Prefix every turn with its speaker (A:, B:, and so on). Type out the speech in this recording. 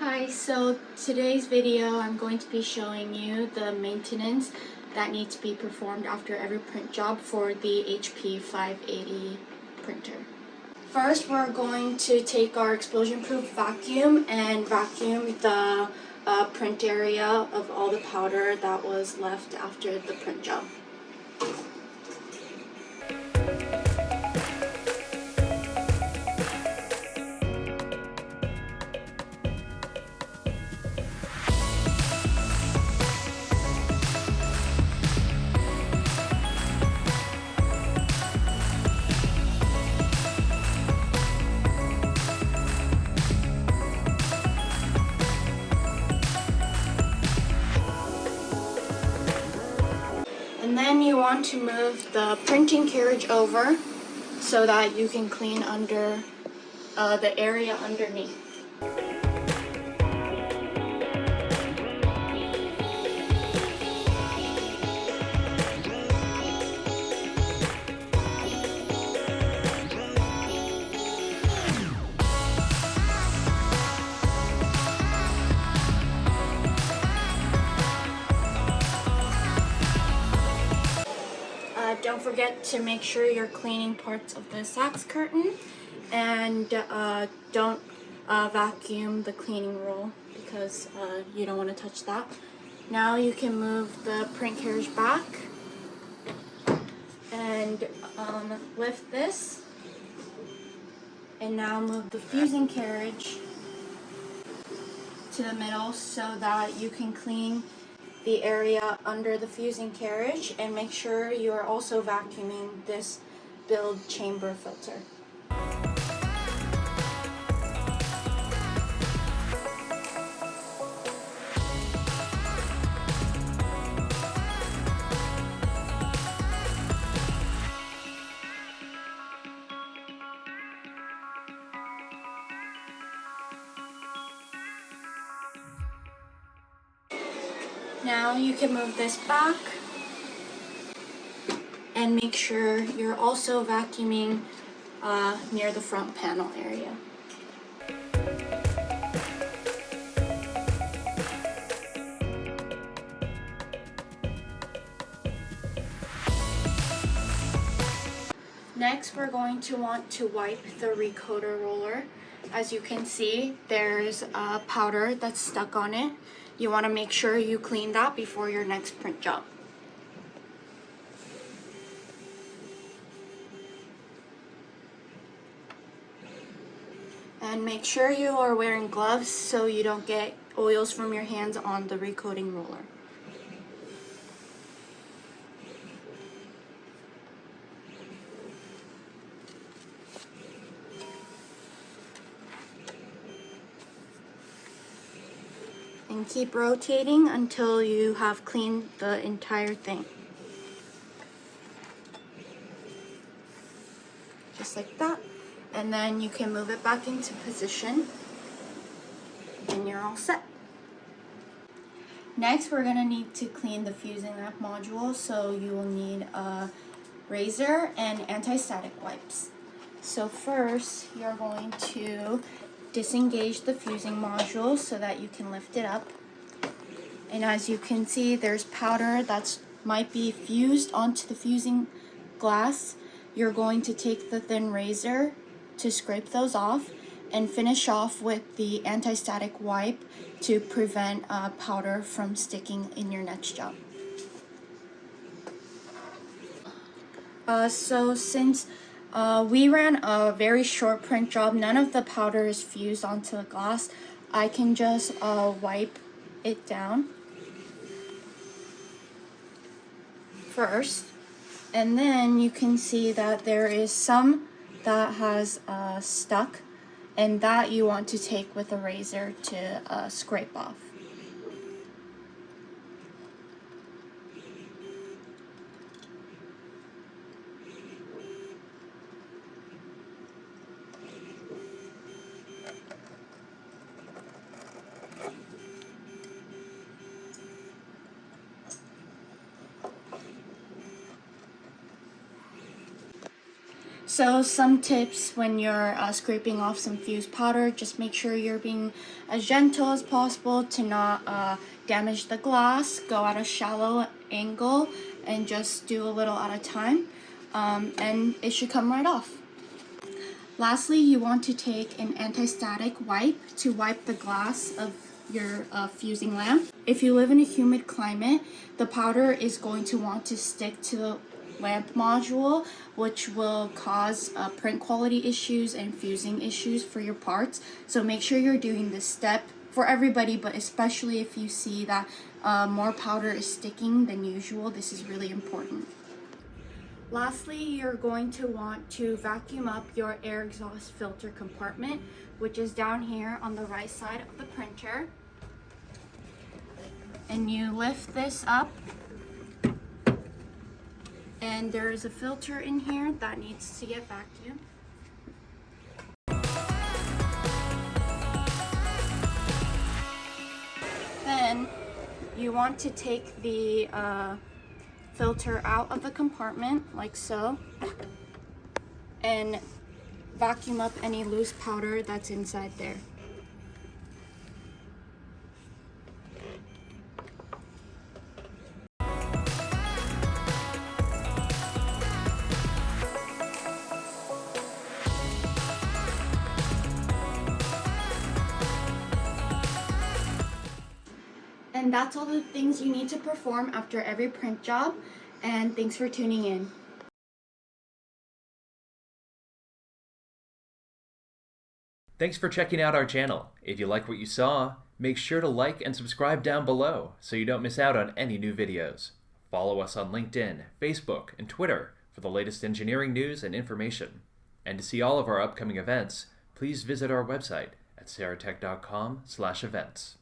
A: Hi, so today's video I'm going to be showing you the maintenance that needs to be performed after every print job for the HP 580 printer. First, we're going to take our explosion-proof vacuum and vacuum the print area of all the powder that was left after the print job. And then you want to move the printing carriage over so that you can clean under the area underneath. Don't forget to make sure you're cleaning parts of the sax curtain, and don't vacuum the cleaning roll because you don't want to touch that. Now you can move the print carriage back and lift this, and now move the fusing carriage to the middle so that you can clean the area under the fusing carriage, and make sure you are also vacuuming this build chamber filter. Now you can move this back and make sure you're also vacuuming near the front panel area. Next, we're going to want to wipe the recoater roller. As you can see, there's powder that's stuck on it. You want to make sure you clean that before your next print job. And make sure you are wearing gloves so you don't get oils from your hands on the recoating roller. And keep rotating until you have cleaned the entire thing. Just like that. And then you can move it back into position and you're all set. Next, we're going to need to clean the fusing rack module, so you will need a razor and anti-static wipes. So first, you're going to disengage the fusing module so that you can lift it up. And as you can see, there's powder that might be fused onto the fusing glass. You're going to take the thin razor to scrape those off and finish off with the anti-static wipe to prevent powder from sticking in your next job. So since we ran a very short print job, none of the powder is fused onto the glass, I can just wipe it down first, and then you can see that there is some that has stuck, and that you want to take with a razor to scrape off. So some tips when you're scraping off some fused powder, just make sure you're being as gentle as possible to not damage the glass. Go at a shallow angle and just do a little at a time, and it should come right off. Lastly, you want to take an anti-static wipe to wipe the glass of your fusing lamp. If you live in a humid climate, the powder is going to want to stick to the lamp module, which will cause print quality issues and fusing issues for your parts. So make sure you're doing this step for everybody, but especially if you see that more powder is sticking than usual. This is really important. Lastly, you're going to want to vacuum up your air exhaust filter compartment, which is down here on the right side of the printer. And you lift this up, and there is a filter in here that needs to get vacuumed. Then you want to take the filter out of the compartment like so and vacuum up any loose powder that's inside there. And that's all the things you need to perform after every print job. And thanks for tuning in.
B: Thanks for checking out our channel. If you like what you saw, make sure to like and subscribe down below so you don't miss out on any new videos. Follow us on LinkedIn, Facebook, and Twitter for the latest engineering news and information. And to see all of our upcoming events, please visit our website at saratech.com/events.